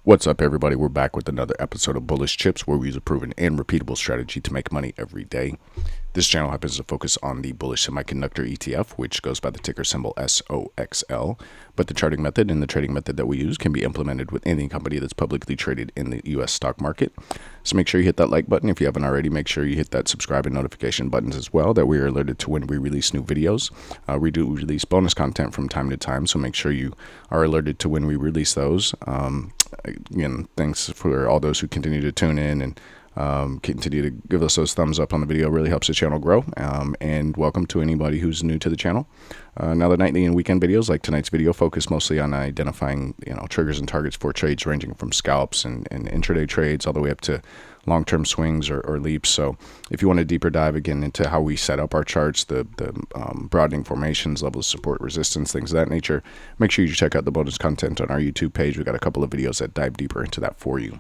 What's up, everybody? We're back with another episode of Bullish Chips, where we use a proven and repeatable strategy to make money every day. This channel happens to focus on the Bullish Semiconductor ETF, which goes by the ticker symbol SOXL. But the charting method and the trading method that we use can be implemented with any company that's publicly traded in the U.S. stock market. So make sure you hit that like button. If you haven't already, make sure you hit that subscribe and notification buttons as well, that we are alerted to when we release new videos. We do release bonus content from time to time, so make sure you are alerted to when we release those. Again, thanks for all those who continue to tune in and continue to give us those thumbs up on the video. It really helps the channel grow. And welcome to anybody who's new to the channel. Now, the nightly and weekend videos, like tonight's video, focus mostly on identifying triggers and targets for trades ranging from scalps and intraday trades all the way up to long-term swings or leaps. So if you want a deeper dive again into how we set up our charts, the broadening formations, levels of support, resistance, things of that nature, make sure you check out the bonus content on our YouTube page. We've got a couple of videos that dive deeper into that for you.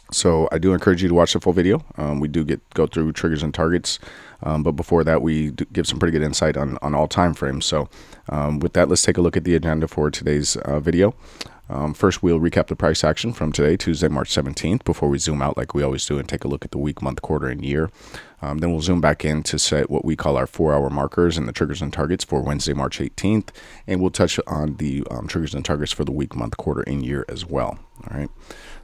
So I do encourage you to watch the full video. We do go through triggers and targets, but before that, we do give some pretty good insight on all time frames. So with that, let's take a look at the agenda for today's video. First, we'll recap the price action from today, Tuesday, March 17th, before we zoom out like we always do and take a look at the week, month, quarter, and year. Then we'll zoom back in to set what we call our 4-hour markers and the triggers and targets for Wednesday, March 18th. And we'll touch on the triggers and targets for the week, month, quarter, and year as well. All right.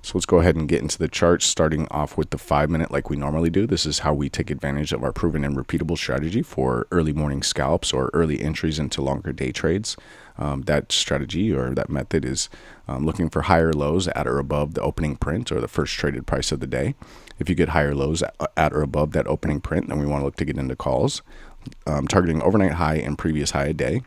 So let's go ahead and get into the charts, starting off with the 5-minute like we normally do. This is how we take advantage of our proven and repeatable strategy for early morning scalps or early entries into longer day trades. That strategy or that method is looking for higher lows at or above the opening print or the first traded price of the day. If you get higher lows at or above that opening print, then we want to look to get into calls, targeting overnight high and previous high a day.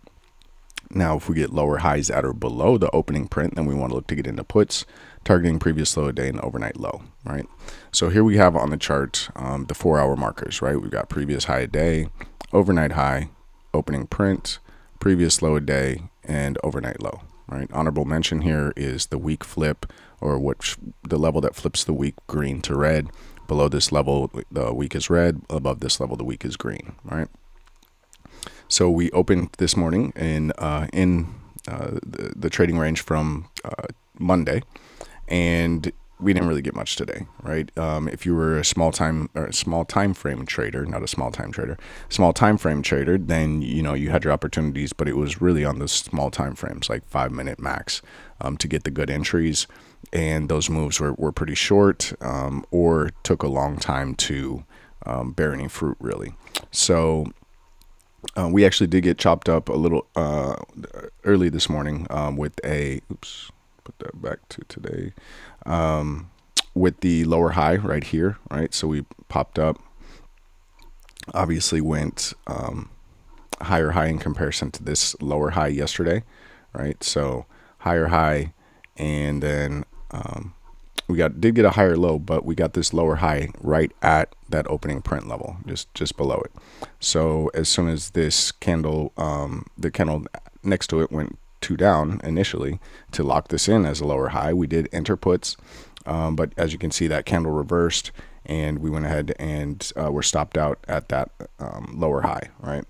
Now, if we get lower highs at or below the opening print, then we want to look to get into puts, targeting previous low a day and overnight low, right? So here we have on the chart the 4-hour markers, right? We've got previous high a day, overnight high, opening print, previous low a day, and overnight low, right? Honorable mention here is the week flip, or the level that flips the week green to red. Below this level, the week is red. Above this level, the week is green, right? So we opened this morning in the trading range from Monday, and we didn't really get much today, right? If you were a small time frame trader, then you had your opportunities, but it was really on the small time frames, like 5-minute max, to get the good entries, and those moves were pretty short or took a long time to bear any fruit, really. So we actually did get chopped up a little early this morning with a, put that back to today, with the lower high right here, right? So we popped up, obviously went higher high in comparison to this lower high yesterday, right? So higher high, and then we did get a higher low, but we got this lower high right at that opening print level, just below it. So as soon as this candle, the candle next to it went 2 down initially to lock this in as a lower high, we did enter puts, but as you can see, that candle reversed, and we went ahead and were stopped out at that lower high, right?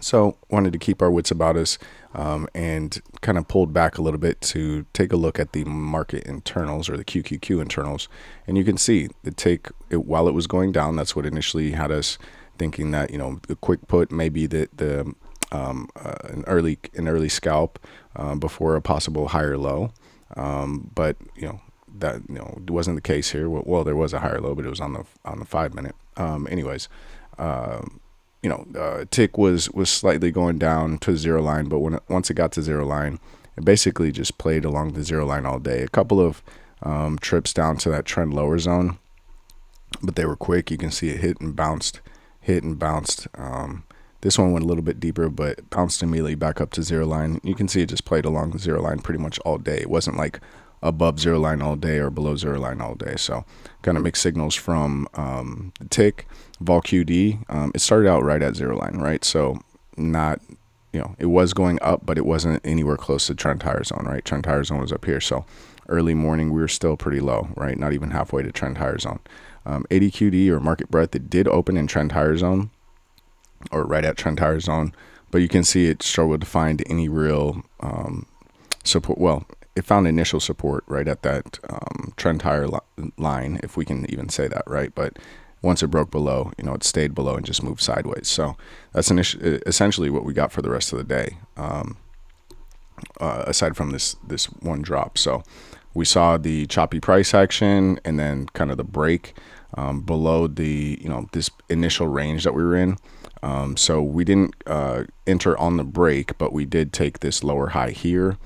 So wanted to keep our wits about us and kind of pulled back a little bit to take a look at the market internals, or the QQQ internals. And you can see while it was going down, that's what initially had us thinking that, the quick put may be an early scalp before a possible higher low. But that it wasn't the case here. Well, there was a higher low, but it was on the 5-minute. Anyways, tick was slightly going down to zero line, but once it got to zero line, it basically just played along the zero line all day. A couple of trips down to that trend lower zone, but they were quick. You can see it hit and bounced. This one went a little bit deeper, but bounced immediately back up to zero line. You can see it just played along the zero line pretty much all day. It wasn't like above zero line all day or below zero line all day. So kind of mixed signals from the tick, vol QD. It started out right at zero line, right? So not, it was going up, but it wasn't anywhere close to trend higher zone, right? Trend higher zone was up here. So early morning, we were still pretty low, right? Not even halfway to trend higher zone. 80 QD or market breadth, it did open in trend higher zone, or right at trend higher zone, but you can see it struggled to find any real support. Well, it found initial support right at that trend higher line, if we can even say that, right? But once it broke below, it stayed below and just moved sideways. So that's essentially what we got for the rest of the day, aside from this one drop. So we saw the choppy price action and then kind of the break below the this initial range that we were in. So we didn't enter on the break, but we did take this lower high here,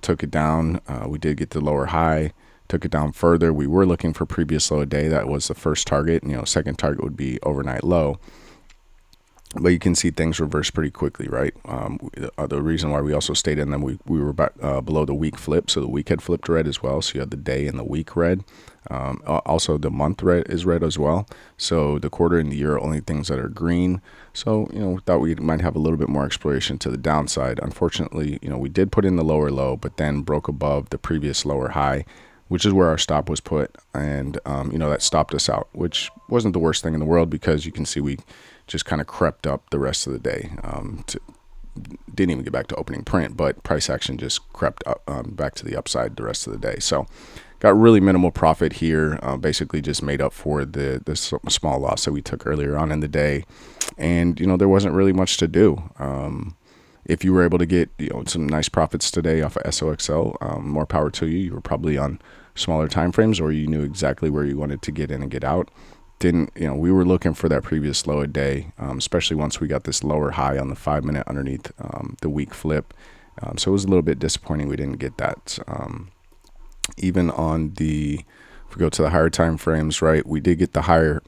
took it down. We did get the lower high, took it down further. We were looking for previous low of day. That was the first target. Second target would be overnight low. But you can see things reverse pretty quickly, right? The reason why we also stayed in them, we were back, below the week flip. So the week had flipped red as well. So you had the day and the week red. Also, the month red is red as well. So the quarter and the year are only things that are green. So, we thought we might have a little bit more exploration to the downside. Unfortunately, we did put in the lower low, but then broke above the previous lower high, which is where our stop was put. And, that stopped us out, which wasn't the worst thing in the world because you can see we just kind of crept up the rest of the day. Didn't even get back to opening print, but price action just crept up back to the upside the rest of the day. So got really minimal profit here, basically just made up for the small loss that we took earlier on in the day. And, there wasn't really much to do. If you were able to get some nice profits today off of SOXL, more power to you. You were probably on smaller time frames, or you knew exactly where you wanted to get in and get out. We were looking for that previous low a day, especially once we got this lower high on the 5-minute underneath the week flip. So it was a little bit disappointing we didn't get that. Even on if we go to the higher time frames, right, we did get the higher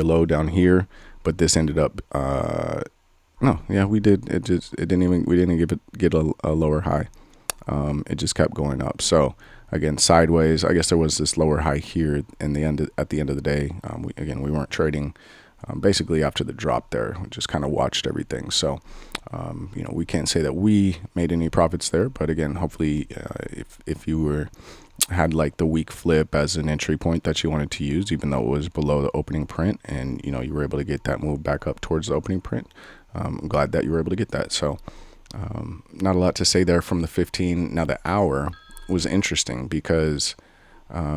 low down here, but this ended up, we did. We didn't get a lower high. It just kept going up. So again, sideways. I guess there was this lower high here at the end of the day. We weren't trading basically after the drop there. We just kind of watched everything. So we can't say that we made any profits there, but again, hopefully if you had like the week flip as an entry point that you wanted to use, even though it was below the opening print, and you were able to get that move back up towards the opening print, I'm glad that you were able to get that. So not a lot to say there from the 15. Now the hour was interesting because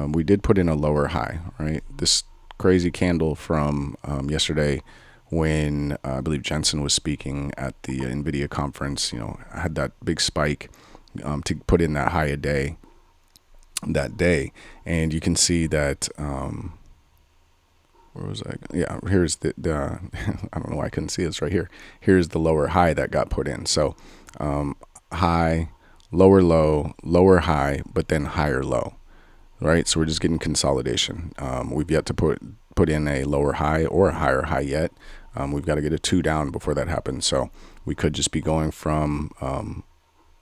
we did put in a lower high, right? This crazy candle from yesterday when I believe Jensen was speaking at the NVIDIA conference, had that big spike to put in that high a day that day. And you can see that, where was I? Yeah, here's the I don't know why I couldn't see this right here. Here's the lower high that got put in. So high, lower low, lower high, but then higher low, right? So we're just getting consolidation. We've yet to put in a lower high or a higher high yet. We've got to get a 2 down before that happens. So we could just be going from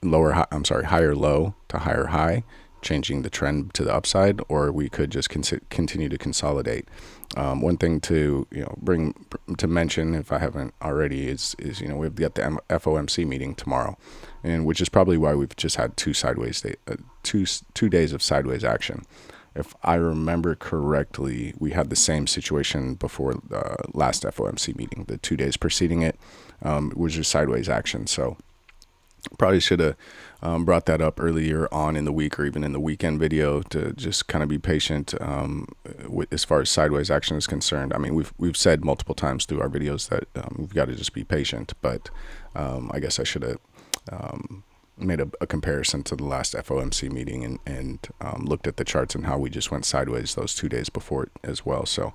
higher low to higher high, changing the trend to the upside, or we could just continue to consolidate. One thing to bring to mention, if I haven't already, is we've got the FOMC meeting tomorrow, and which is probably why we've just had two days of sideways action. If I remember correctly, we had the same situation before the last FOMC meeting. The 2 days preceding it was just sideways action. So probably should have brought that up earlier on in the week or even in the weekend video to just kind of be patient as far as sideways action is concerned. I mean, we've said multiple times through our videos that we've got to just be patient, but I guess I should have made a comparison to the last FOMC meeting and looked at the charts and how we just went sideways those 2 days before it as well. So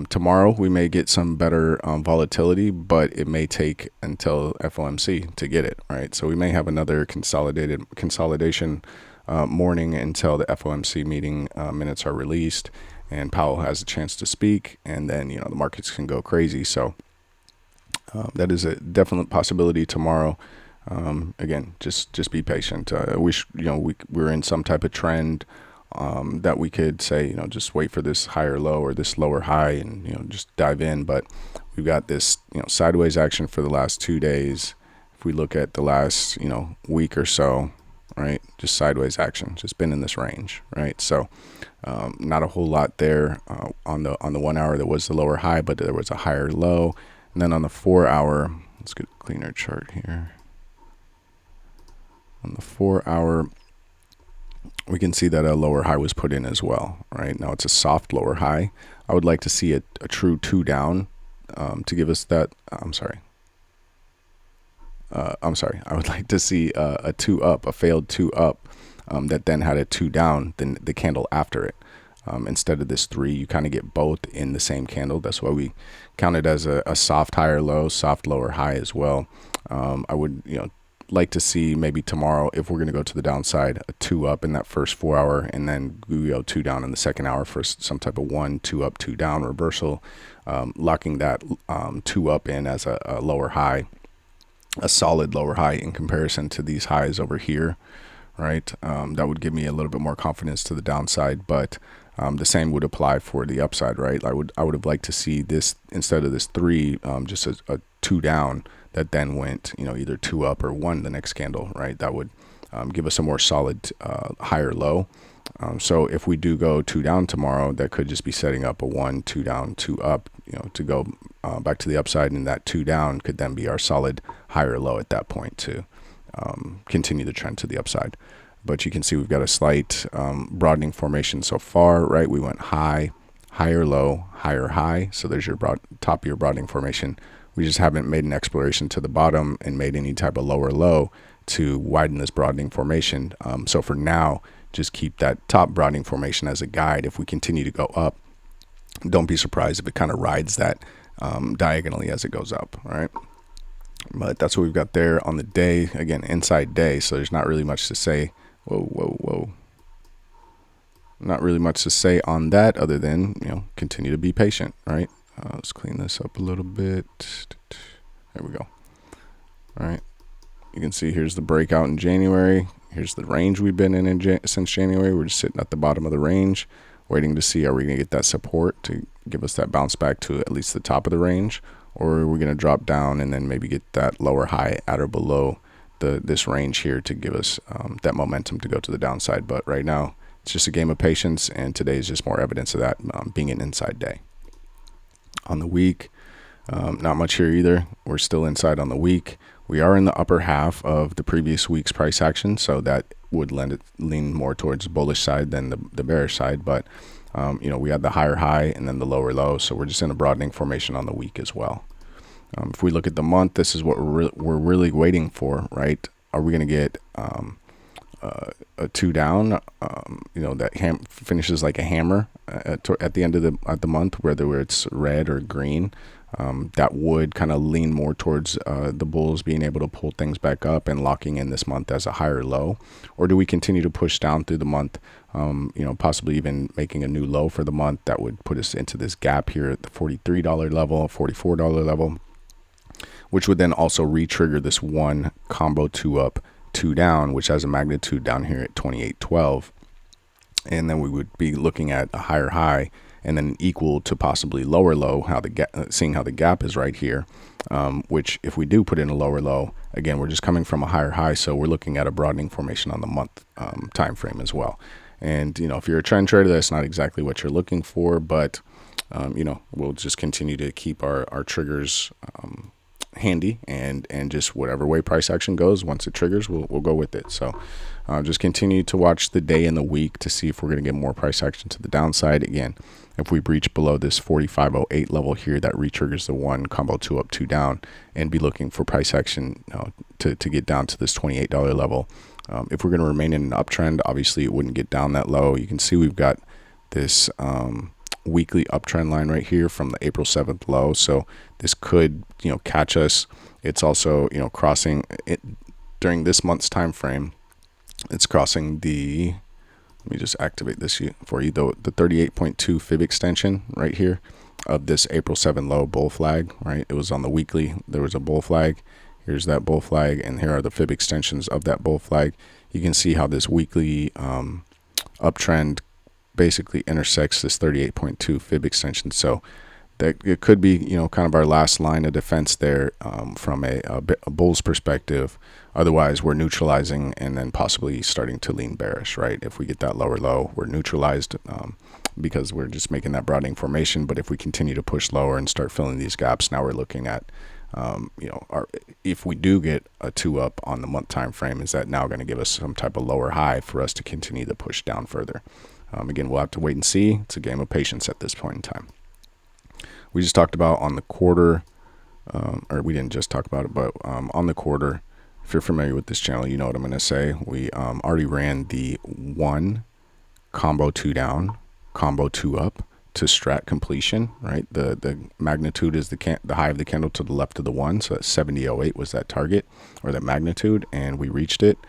tomorrow we may get some better volatility, but it may take until FOMC to get it, right? So we may have another consolidation morning until the FOMC meeting minutes are released and Powell has a chance to speak, and then the markets can go crazy. So that is a definite possibility tomorrow. Again, just be patient. We're in some type of trend that we could say, just wait for this higher low or this lower high and, just dive in. But we've got this, sideways action for the last 2 days. If we look at the last, week or so, right, just sideways action, just been in this range, right? So not a whole lot there on the 1 hour. There was the lower high, but there was a higher low. And then on the 4 hour, let's get a cleaner chart here. On the 4-hour, we can see that a lower high was put in as well, right? Now it's a soft lower high. I would like to see a true 2 down to give us that. I'm sorry. I would like to see a 2 up, a failed 2 up that then had a 2 down, then the candle after it. Instead of this 3, you kind of get both in the same candle. That's why we count it as a soft higher low, soft lower high as well. I would, like to see maybe tomorrow, if we're going to go to the downside, a 2 up in that first 4 hour, and then we go 2 down in the second hour for some type of 1, 2 up, 2 down reversal, locking that 2 up in as a lower high, a solid lower high in comparison to these highs over here, right? That would give me a little bit more confidence to the downside, but the same would apply for the upside, right? I would have liked to see this, instead of this 3, just a 2 down that then went, either 2 up or 1 the next candle, right? That would give us a more solid higher low. So if we do go 2 down tomorrow, that could just be setting up a 1, 2 down, 2 up, to go back to the upside, and that 2 down could then be our solid higher low at that point to continue the trend to the upside. But you can see we've got a slight broadening formation so far, right? We went high, higher low, higher high. So there's your top of your broadening formation. We just haven't made an exploration to the bottom and made any type of lower low to widen this broadening formation. So for now, just keep that top broadening formation as a guide. If we continue to go up, don't be surprised if it kind of rides that diagonally as it goes up, right? But that's what we've got there on the day. Again, inside day, so there's not really much to say. Whoa. Not really much to say on that other than, continue to be patient, right? Let's clean this up a little bit. There we go. All right. You can see here's the breakout in January. Here's the range we've been in since January. We're just sitting at the bottom of the range, waiting to see, are we going to get that support to give us that bounce back to at least the top of the range, or are we going to drop down and then maybe get that lower high at or below this range here to give us that momentum to go to the downside. But right now, it's just a game of patience, and today is just more evidence of that being an inside day. On the week, not much here either. We're still inside on the week. We are in the upper half of the previous week's price action, so that would lean more towards the bullish side than the bearish side. But we had the higher high and then the lower low, so we're just in a broadening formation on the week as well. If we look at the month, this is what we're really waiting for, right? Are we going to get a 2 down, that finishes like a hammer at the end of the month, whether it's red or green? That would kind of lean more towards the bulls being able to pull things back up and locking in this month as a higher low. Or do we continue to push down through the month, possibly even making a new low for the month that would put us into this gap here at the $43 level, $44 level, which would then also re-trigger this one combo 2 up, 2 down, which has a magnitude down here at 28.12. And then we would be looking at a higher high and then equal to possibly lower low, seeing how the gap is right here, which if we do put in a lower low, again, we're just coming from a higher high, so we're looking at a broadening formation on the month time frame as well. And if you're a trend trader, that's not exactly what you're looking for, but we'll just continue to keep our triggers handy, and just whatever way price action goes, once it triggers, we'll go with it. So just continue to watch the day and the week to see if we're going to get more price action to the downside. Again, if we breach below this 45.08 level here, that re-triggers the one combo 2 up, 2 down, and be looking for price action to get down to this $28 level. If we're going to remain in an uptrend, obviously it wouldn't get down that low. You can see we've got this weekly uptrend line right here from the April 7th low, so this could catch us. It's also crossing it during this month's time frame. It's crossing the, let me just activate this for you, the 38.2 fib extension right here of this April 7 low bull flag, right? It was on the weekly, there was a bull flag. Here's that bull flag, and here are the fib extensions of that bull flag. You can see how this weekly uptrend basically intersects this 38.2 fib extension. So that it could be kind of our last line of defense there from a bull's perspective. Otherwise, we're neutralizing and then possibly starting to lean bearish, right? If we get that lower low, we're neutralized because we're just making that broadening formation. But if we continue to push lower and start filling these gaps, now we're looking at If we do get a 2 up on the month time frame, is that now going to give us some type of lower high for us to continue to push down further? Again, we'll have to wait and see. It's a game of patience at this point in time. We just talked about on the quarter, or we didn't just talk about it, but on the quarter, if you're familiar with this channel, you know what I'm going to say. We already ran the 1 combo 2 down, combo 2 up to STRAT completion, right? The magnitude is the high of the candle to the left of the 1, so that 70.08 was that target or that magnitude, and we reached it.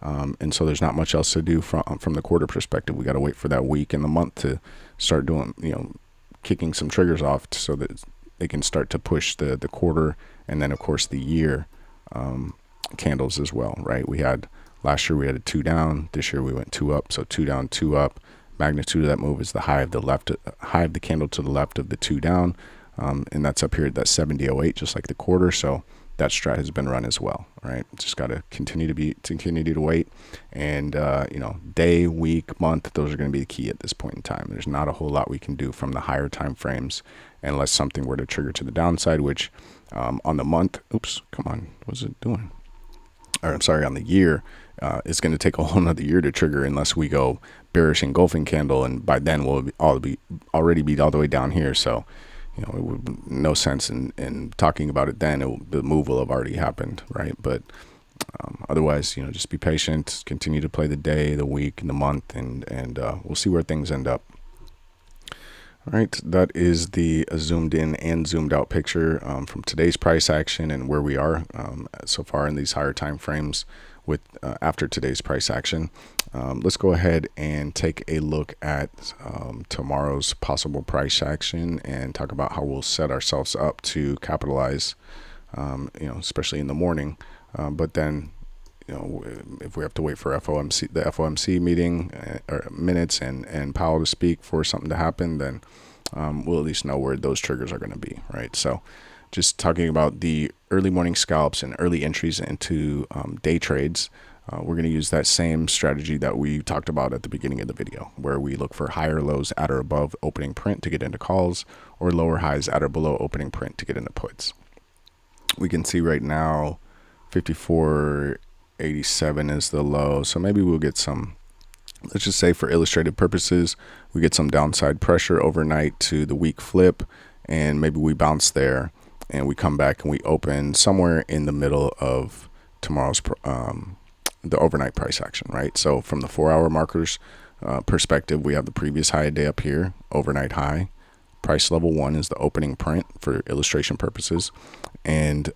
And so there's not much else to do from the quarter perspective. We got to wait for that week and the month to start doing, kicking some triggers off so that they can start to push the quarter and then of course the year candles as well, right? Last year we had a 2 down, this year we went 2 up, so 2 down, 2 up. Magnitude of that move is the high of the candle to the left of the 2 down, and that's up here at that 70.08, just like the quarter. So that strat has been run as well, right? Just got to continue to wait, and day, week, month, those are going to be the key at this point in time. There's not a whole lot we can do from the higher time frames unless something were to trigger to the downside, which on the month, what's it doing? Or I'm sorry, on the year, it's going to take a whole nother year to trigger unless we go bearish engulfing candle, and by then we'll already be all the way down here. So it would no sense in talking about it then. The move will have already happened, right? But otherwise, just be patient, continue to play the day, the week, and the month, and we'll see where things end up. All right, that is the zoomed in and zoomed out picture from today's price action and where we are so far in these higher time frames with after today's price action. Let's go ahead and take a look at tomorrow's possible price action and talk about how we'll set ourselves up to capitalize, especially in the morning. But then, if we have to wait for the FOMC meeting or minutes and Powell to speak for something to happen, then we'll at least know where those triggers are going to be, right? So just talking about the early morning scalps and early entries into day trades, we're going to use that same strategy that we talked about at the beginning of the video, where we look for higher lows at or above opening print to get into calls, or lower highs at or below opening print to get into puts. We can see right now 54.87 is the low, so maybe we'll get some, let's just say for illustrative purposes, we get some downside pressure overnight to the week flip, and maybe we bounce there and we come back and we open somewhere in the middle of tomorrow's the overnight price action, right? So from the 4-hour markers perspective, we have the previous high day up here, overnight high. Price level 1 is the opening print for illustration purposes, and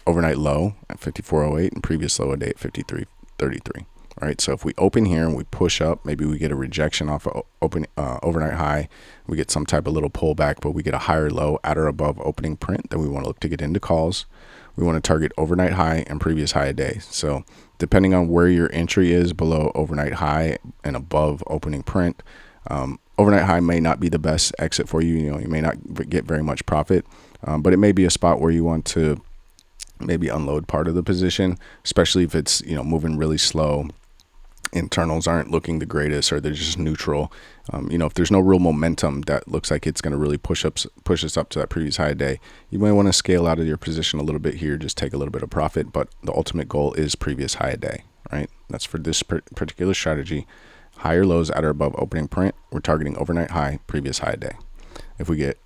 overnight low at 54.08 and previous low a day at 53.33. Right, so if we open here and we push up, maybe we get a rejection off of overnight high, we get some type of little pullback, but we get a higher low at or above opening print, then we want to look to get into calls. We want to target overnight high and previous high a day. So depending on where your entry is below overnight high and above opening print, overnight high may not be the best exit for you. You may not get very much profit, but it may be a spot where you want to maybe unload part of the position, especially if it's moving really slow. Internals aren't looking the greatest, or they're just neutral. If there's no real momentum that looks like it's going to really push us up to that previous high day, you may want to scale out of your position a little bit here, just take a little bit of profit, but the ultimate goal is previous high day, right? That's for this particular strategy. Higher lows at or above opening print, we're targeting overnight high, previous high day. If we get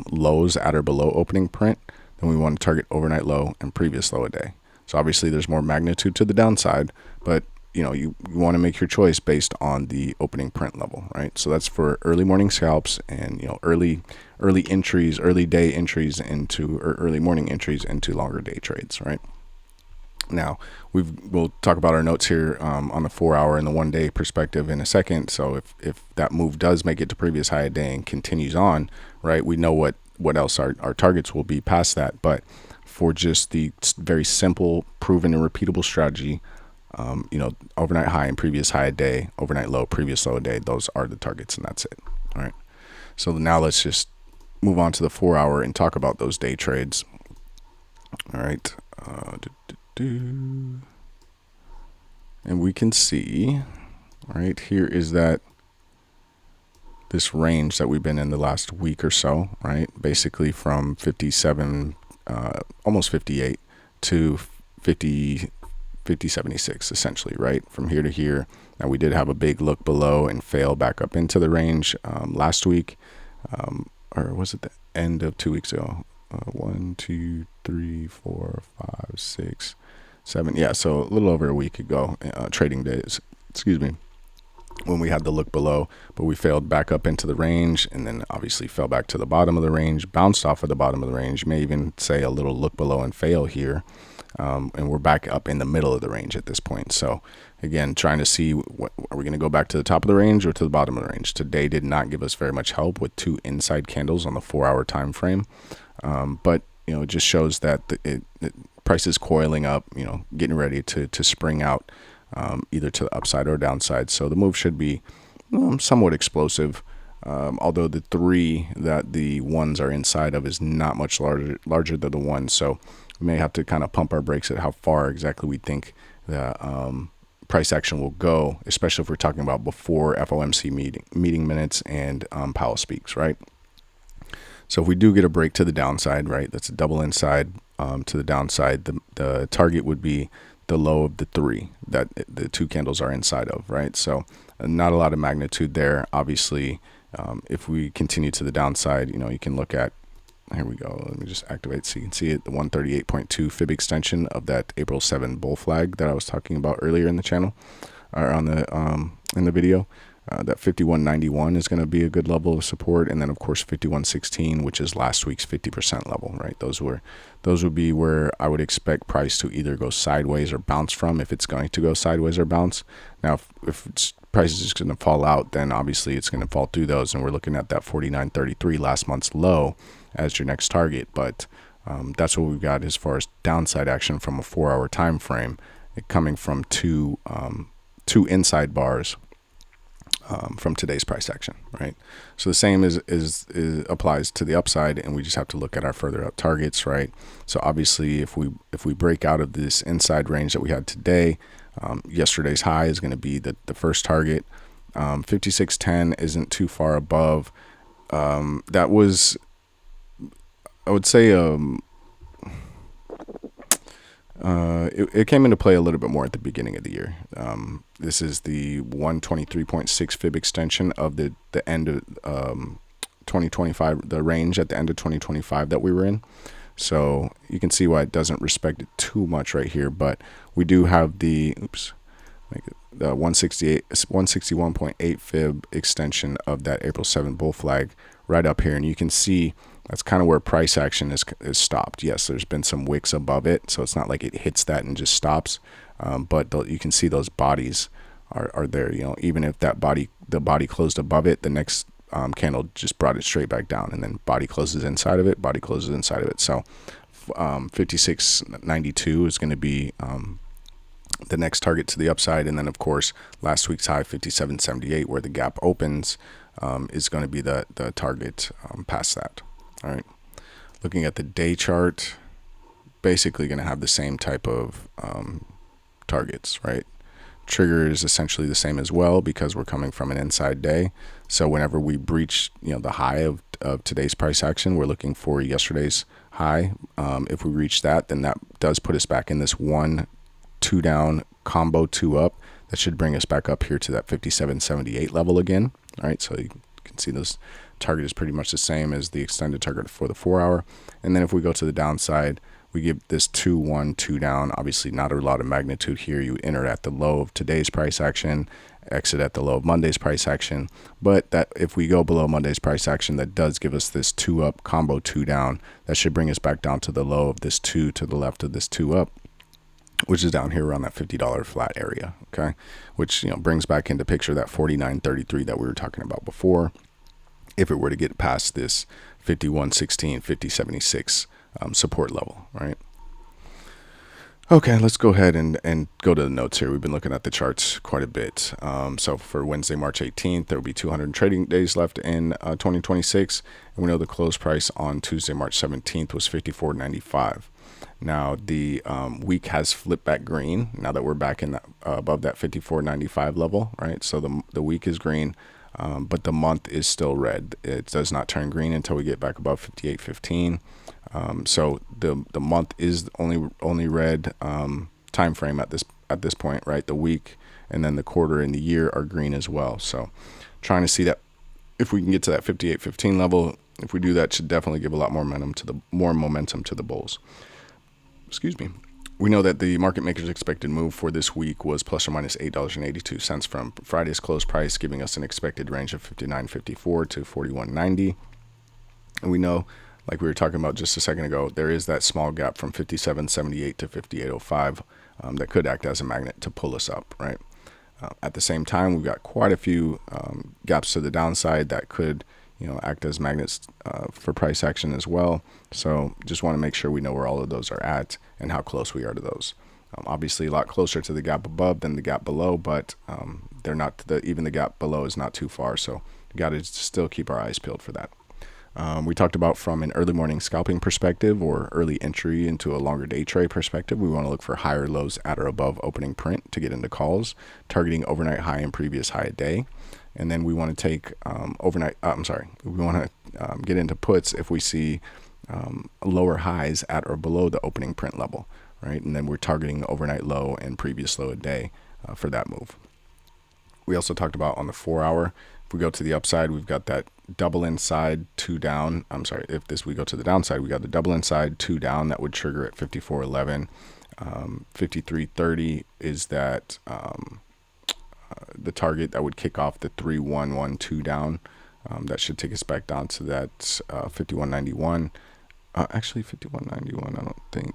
lows at or below opening print, then we want to target overnight low and previous low a day. So obviously there's more magnitude to the downside, but you want to make your choice based on the opening print level, right? So that's for early morning scalps and early entries, early day entries into, or early morning entries into longer day trades, right? Now we'll talk about our notes here on the 4-hour and the 1-day perspective in a second. So if that move does make it to previous high a day and continues on, right, we know what else our targets will be past that. But for just the very simple, proven and repeatable strategy, overnight high and previous high a day, overnight low, previous low a day, those are the targets, and that's it. All right. So now let's just move on to the 4-hour and talk about those day trades. All right. And we can see right here is that this range that we've been in the last week or so, right? Basically from 57 almost 58 to 50.76 essentially, right from here to here. Now we did have a big look below and fail back up into the range last week, or was it the end of 2 weeks ago? 1, 2, 3, 4, 5, 6, 7. Yeah, so a little over a week ago, trading days, excuse me, when we had the look below, but we failed back up into the range, and then obviously fell back to the bottom of the range, bounced off of the bottom of the range. You may even say a little look below and fail here, and we're back up in the middle of the range at this point. So again, trying to see, what are we going to go back to the top of the range or to the bottom of the range? Today did not give us very much help with 2 inside candles on the 4-hour time frame, but it just shows that the price is coiling up, getting ready to spring out, either to the upside or downside. So the move should be somewhat explosive, although the 3 that the ones are inside of is not much larger than the 1. So we may have to kind of pump our brakes at how far exactly we think the price action will go, especially if we're talking about before FOMC meeting minutes and Powell speaks, right? So if we do get a break to the downside, right, that's a double inside to the downside, the target would be the low of the 3 that the 2 candles are inside of, right? So not a lot of magnitude there. Obviously, if we continue to the downside, you can look at, here we go, let me just activate so you can see it, the 138.2 fib extension of that April 7 bull flag that I was talking about earlier in the channel, or on the in the video. That 51.91 is going to be a good level of support, and then of course 51.16, which is last week's 50% level, right? Those would be where I would expect price to either go sideways or bounce from, if it's going to go sideways or bounce. Now if price is just going to fall out, then obviously it's going to fall through those, and we're looking at that 49.33 last month's low as your next target. But that's what we've got as far as downside action from a 4-hour time frame, coming from two inside bars from today's price action, right? So the same is applies to the upside, and we just have to look at our further up targets, right? So obviously if we break out of this inside range that we had today, yesterday's high is going to be the first target. 56.10 isn't too far above. That was, I would say, it came into play a little bit more at the beginning of the year. This is the 123.6 fib extension of the end of 2025, the range at the end of 2025 that we were in. So you can see why it doesn't respect it too much right here, but we do have the 161.8 fib extension of that April 7 bull flag right up here, and you can see that's kind of where price action is stopped. Yes, there's been some wicks above it, so it's not like it hits that and just stops, but you can see those bodies are there. Even if the body closed above it, the next candle just brought it straight back down, and then body closes inside of it, body closes inside of it. So 56.92 is going to be the next target to the upside, and then of course last week's high 57.78, where the gap opens, is going to be the target past that. All right, looking at the day chart, basically going to have the same type of targets, right? Trigger is essentially the same as well, because we're coming from an inside day. So whenever we breach the high of today's price action, we're looking for yesterday's high. If we reach that, then that does put us back in this 1-2 down combo 2 up. That should bring us back up here to that 57.78 level again. All right, so you can see this target is pretty much the same as the extended target for the 4-hour. And then if we go to the downside, we give this 2-1-2 down. Obviously not a lot of magnitude here. You enter at the low of today's price action, exit at the low of Monday's price action. But that if we go below Monday's price action, that does give us this 2 up combo 2 down. That should bring us back down to the low of this 2 to the left of this 2 up, which is down here around that $50 flat area, okay? Which brings back into picture that 49.33 that we were talking about before, if it were to get past this 51.16, 50.76 support level, right? Okay, let's go ahead and go to the notes here. We've been looking at the charts quite a bit. So for Wednesday, March 18th, there will be 200 trading days left in 2026. And we know the close price on Tuesday, March 17th was 54.95. Now the week has flipped back green now that we're back in that, above that 54.95 level, right? So the week is green, but the month is still red. It does not turn green until we get back above 58.15. So the month is only red time frame at this point, right? The week and then the quarter and the year are green as well. So trying to see that if we can get to that 58.15 level. If we do that, should definitely give a lot more momentum to the bulls. Excuse me. We know that the market maker's expected move for this week was plus or minus $8.82 from Friday's close price, giving us an expected range of 59.54 to 41.90. And we know, like we were talking about just a second ago, there is that small gap from 57.78 to 58.05 that could act as a magnet to pull us up, right? At the same time, we've got quite a few gaps to the downside that could act as magnets for price action as well. So just want to make sure we know where all of those are at and how close we are to those. Obviously a lot closer to the gap above than the gap below, but they're not even the gap below is not too far. So you got to still keep our eyes peeled for that. We talked about from an early morning scalping perspective or early entry into a longer day trade perspective, we want to look for higher lows at or above opening print to get into calls, targeting overnight high and previous high a day. And then we want to take we want to get into puts if we see lower highs at or below the opening print level, right? And then we're targeting overnight low and previous low a day for that move. We also talked about on the 4 hour, if we go to the upside, we've got that double inside, two down. We go to the downside, we got the double inside, two down that would trigger at 54.11. 53.30 is that the target that would kick off the 3.112 down. That should take us back down to that 51.91. Actually 51.91, I don't think.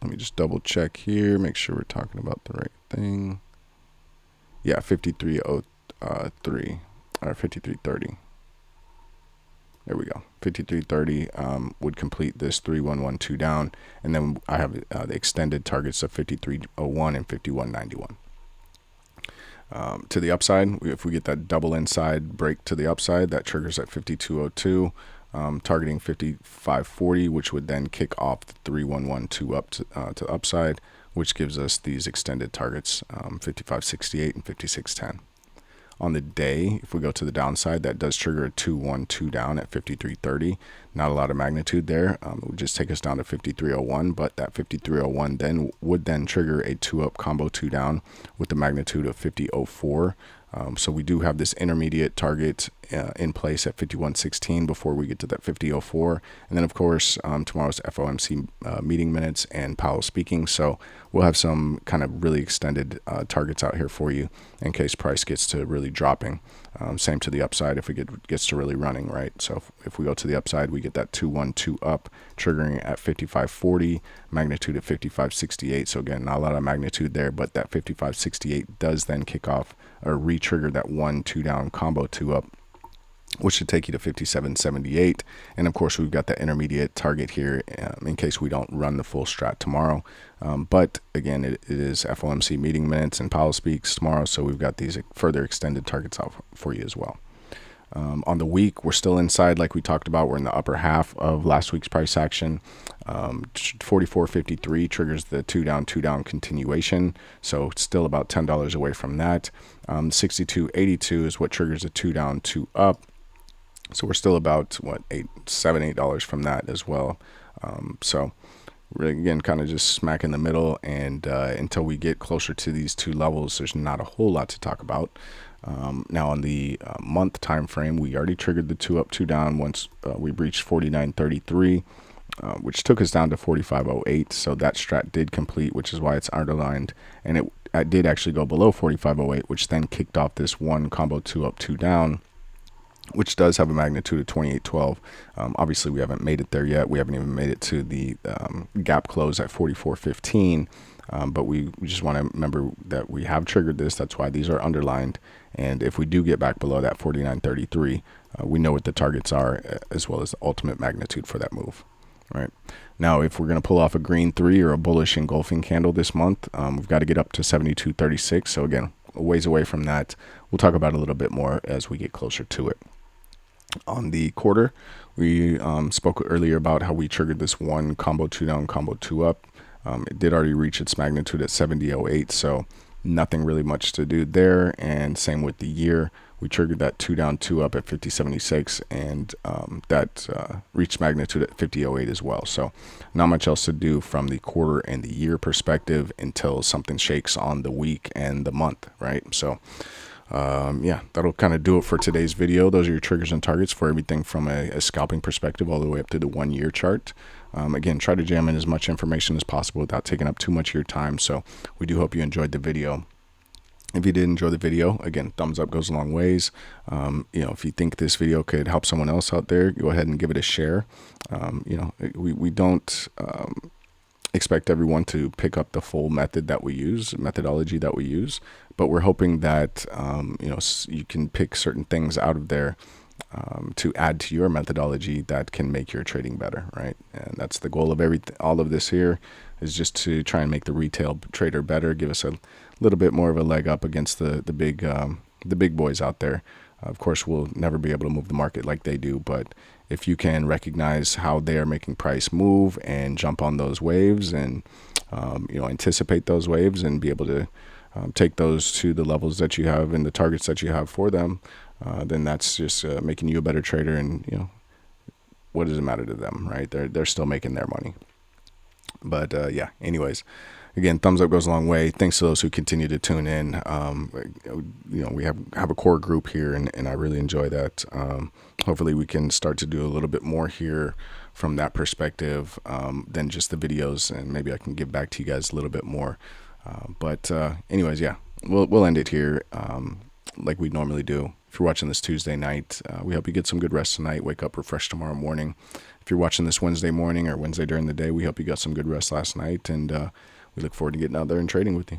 Let me just double check here, make sure we're talking about the right thing. Yeah, 53.03 or 53.30. There we go. 53.30 would complete this 3.112 down, and then I have the extended targets of 53.01 and 51.91. To the upside, if we get that double inside break to the upside, that triggers at 52.02, targeting 55.40, which would then kick off the 3.112 up to upside, which gives us these extended targets, 55.68 and 56.10. On the day, if we go to the downside, that does trigger a 2.12 down at 53.30. Not a lot of magnitude there. It would just take us down to 53.01, but that 53.01 would trigger a 2-up combo 2 down with the magnitude of 50.04. So we do have this intermediate target in place at 51.16 before we get to that 50.04. And then, of course, tomorrow's FOMC meeting minutes and Powell speaking. So we'll have some kind of really extended targets out here for you in case price gets to really dropping. Same to the upside if it gets to really running, right? So if we go to the upside, we get that 2.12 up, triggering at 55.40, magnitude of 55.68. So again, not a lot of magnitude there, but that 55.68 does then kick off or re-trigger that 1-2 down combo 2 up, which should take you to 57.78. And of course, we've got that intermediate target here in case we don't run the full strat tomorrow. But again, it is FOMC meeting minutes and Powell speaks tomorrow, so we've got these further extended targets out for you as well. On the week, we're still inside like we talked about. We're in the upper half of last week's price action. 44.53 triggers the 2 down continuation, so it's still about $10 away from that. 62.82 is what triggers a 2 down 2 up, so we're still about $8 from that as well. So we're again kind of just smack in the middle, and until we get closer to these two levels, there's not a whole lot to talk about. Now on the month time frame, we already triggered the 2 up 2 down once we reached 49.33, which took us down to 45.08. So that strat did complete, which is why it's underlined, and it did actually go below 45.08, which then kicked off this one combo 2 up 2 down, which does have a magnitude of 28.12. Obviously, we haven't made it there yet. We haven't even made it to the gap close at 44.15. But we just want to remember that we have triggered this. That's why these are underlined. And if we do get back below that 49.33, we know what the targets are as well as the ultimate magnitude for that move. Right now, if we're going to pull off a green 3 or a bullish engulfing candle this month, we've got to get up to 72.36. So again, a ways away from that. We'll talk about it a little bit more as we get closer to it. On the quarter, we spoke earlier about how we triggered this one combo 2 down, combo 2 up. It did already reach its magnitude at 70.08, so nothing really much to do there. And same with the year. We triggered that 2 down, 2 up at 50.76, and that reached magnitude at 50.08 as well. So not much else to do from the quarter and the year perspective until something shakes on the week and the month, right? So yeah, that'll kind of do it for today's video. Those are your triggers and targets for everything from a scalping perspective all the way up to the 1 year chart. Again, try to jam in as much information as possible without taking up too much of your time. So we do hope you enjoyed the video. If you did enjoy the video, again, thumbs up goes a long ways. If you think this video could help someone else out there, go ahead and give it a share. We don't expect everyone to pick up the full methodology that we use, but we're hoping that you can pick certain things out of there to add to your methodology that can make your trading better, right? And that's the goal of all of this here, is just to try and make the retail trader better, give us a little bit more of a leg up against the big boys out there. Of course, we'll never be able to move the market like they do, but if you can recognize how they are making price move and jump on those waves and anticipate those waves and be able to take those to the levels that you have and the targets that you have for them, then that's just making you a better trader. And what does it matter to them, right? They're still making their money. But yeah, anyways, again, thumbs up goes a long way. Thanks to those who continue to tune in. We have a core group here, and I really enjoy that. Hopefully we can start to do a little bit more here from that perspective than just the videos, and maybe I can give back to you guys a little bit more. But anyways, yeah, we'll end it here like we normally do. If you're watching this Tuesday night, we hope you get some good rest tonight. Wake up refreshed tomorrow morning. If you're watching this Wednesday morning or Wednesday during the day, we hope you got some good rest last night, and we look forward to getting out there and trading with you.